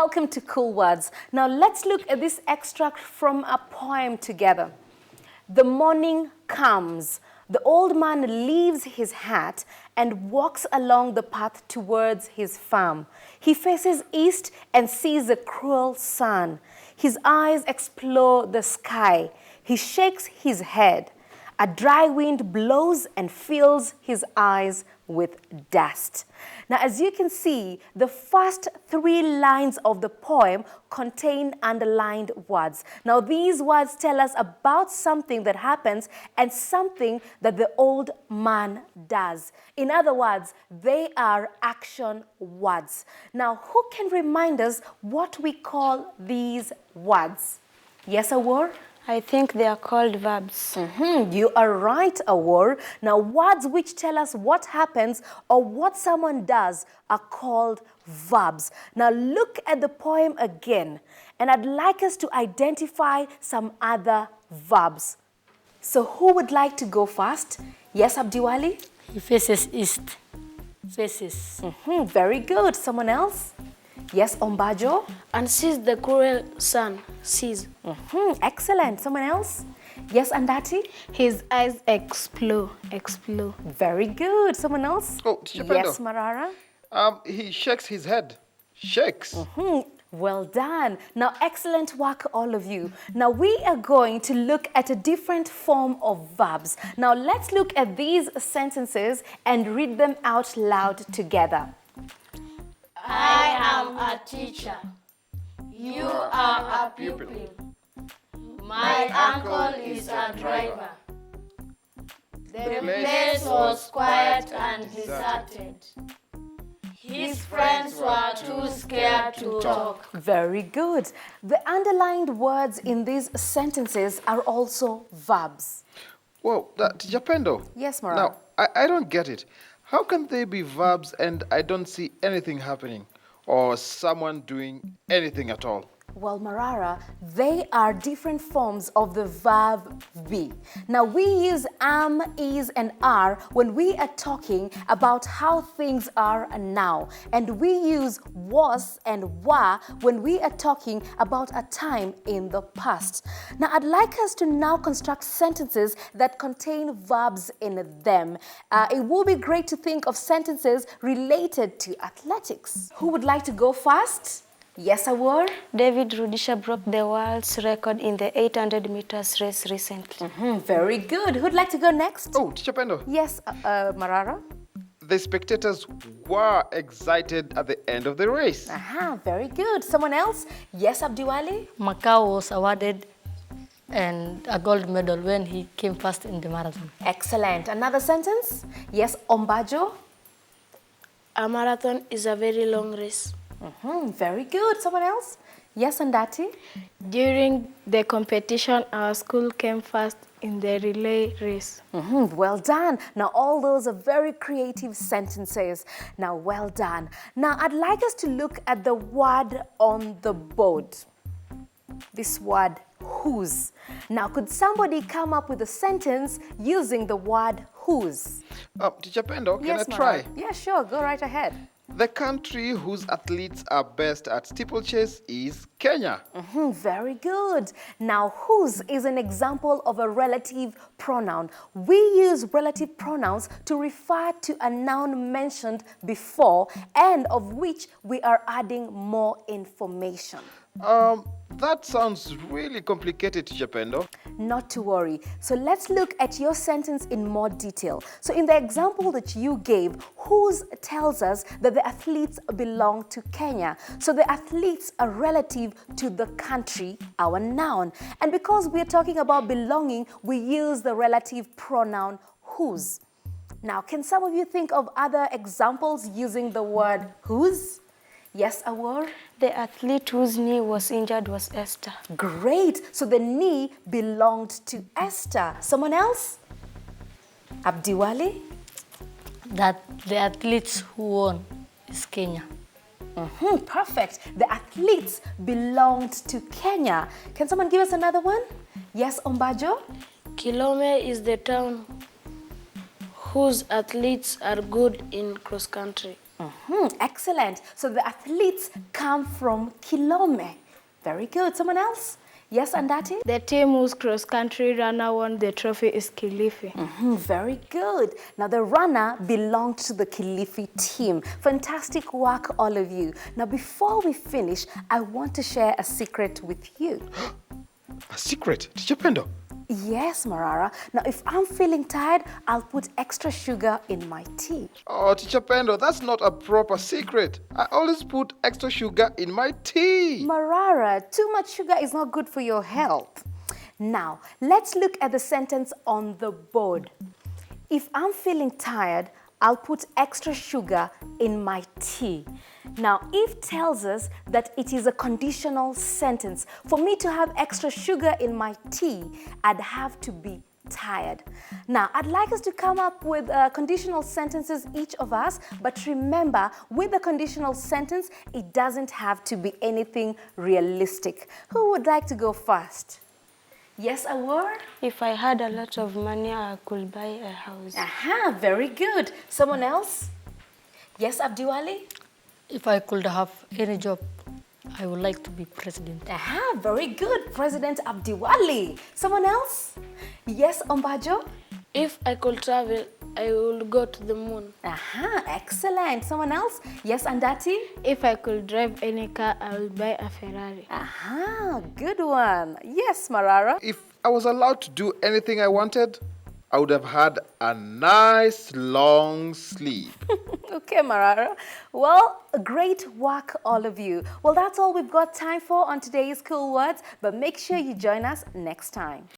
welcome to Cool Words. Now let's look at this extract from a poem together. The morning comes. The old man leaves his hat and walks along the path towards his farm. He faces east and sees the cruel sun. His eyes explore the sky. He shakes his head. A dry wind blows and fills his eyes with dust. Now, as you can see, the first 3 lines of the poem contain underlined words. Now, these words tell us about something that happens and something that the old man does. In other words, they are action words. Now, who can remind us what we call these words? Yes, Awar? I think they are called verbs. You are right, Awar. Now, words which tell us what happens or what someone does are called verbs. Now, look at the poem again, and I'd like us to identify some other verbs. So, who would like to go first? Yes, Abdiwali? He faces east. Faces. Very good. Someone else? Yes, Ombajo? And sees the cruel sun. Sees. Excellent. Someone else? Yes, Andati? His eyes explode. Very good. Someone else? Oh, Teacher Pendo. Yes, Marara? He shakes his head. Shakes. Well done. Now, excellent work, all of you. Now, we are going to look at a different form of verbs. Now, let's look at these sentences and read them out loud together. I am a teacher. You are a pupil. My uncle is a driver. The place was quiet and deserted. His friends were too scared to talk. Very good. The underlined words in these sentences are also verbs. Whoa, Teacher Pendo. Yes, Mara. Now, I don't get it. How can they be verbs and I don't see anything happening or someone doing anything at all? Well, Marara, they are different forms of the verb be. Now, we use am, is, and are when we are talking about how things are now. And we use was and were when we are talking about a time in the past. Now, I'd like us to now construct sentences that contain verbs in them. It will be great to think of sentences related to athletics. Who would like to go first? Yes, Awar? David Rudisha broke the world's record in the 800 meters race recently. Very good. Who'd like to go next? Oh, Teacher Pendo. Yes, Marara? The spectators were excited at the end of the race. Very good. Someone else? Yes, Abdiwali? Macau was awarded a gold medal when he came first in the marathon. Excellent. Another sentence? Yes, Ombajo? A marathon is a very long race. Very good. Someone else? Yes, Andati? During the competition, our school came first in the relay race. Well done. Now, all those are very creative sentences. Now, well done. Now, I'd like us to look at the word on the board. This word, whose. Now, could somebody come up with a sentence using the word whose? Teacher Pendo, can Yes, I try? Mara. Yeah, sure. Go right ahead. The country whose athletes are best at steeplechase is Kenya. Very good. Now, whose is an example of a relative pronoun. We use relative pronouns to refer to a noun mentioned before and of which we are adding more information. That sounds really complicated, Teacher Pendo. Not to worry. So let's look at your sentence in more detail. So in the example that you gave, whose tells us that the athletes belong to Kenya. So the athletes are relative to the country, our noun. And because we are talking about belonging, we use the relative pronoun whose. Now, can some of you think of other examples using the word whose? Yes, Awar? The athlete whose knee was injured was Esther. Great. So the knee belonged to Esther. Someone else? Abdiwali? That the athletes who won is Kenya. Perfect. The athletes belonged to Kenya. Can someone give us another one? Yes, Ombajo? Kilome is the town whose athletes are good in cross country. Excellent. So the athletes come from Kilome. Very good. Someone else? Yes, Andati? The team whose cross-country runner won the trophy is Kilifi. Very good. Now, the runner belonged to the Kilifi team. Fantastic work, all of you. Now, before we finish, I want to share a secret with you. A secret? Teacher Pendo? Yes, Marara. Now, if I'm feeling tired, I'll put extra sugar in my tea. Oh, Teacher Pendo, that's not a proper secret. I always put extra sugar in my tea. Marara, too much sugar is not good for your health. Now, let's look at the sentence on the board. If I'm feeling tired, I'll put extra sugar in my tea. Now, if tells us that it is a conditional sentence. For me to have extra sugar in my tea, I'd have to be tired. Now, I'd like us to come up with conditional sentences, each of us, but remember, with a conditional sentence, it doesn't have to be anything realistic. Who would like to go first? Yes, a word? If I had a lot of money, I could buy a house. Aha, very good. Someone else? Yes, Abdiwali? If I could have any job, I would like to be president. Aha, very good. President Abdiwali. Someone else? Yes, Ombajo? If I could travel, I would go to the moon. Aha, excellent. Someone else? Yes, Andati? If I could drive any car, I would buy a Ferrari. Aha, good one. Yes, Marara? If I was allowed to do anything I wanted, I would have had a nice long sleep. Okay, Marara. Well, great work, all of you. Well, that's all we've got time for on today's Cool Words, but make sure you join us next time.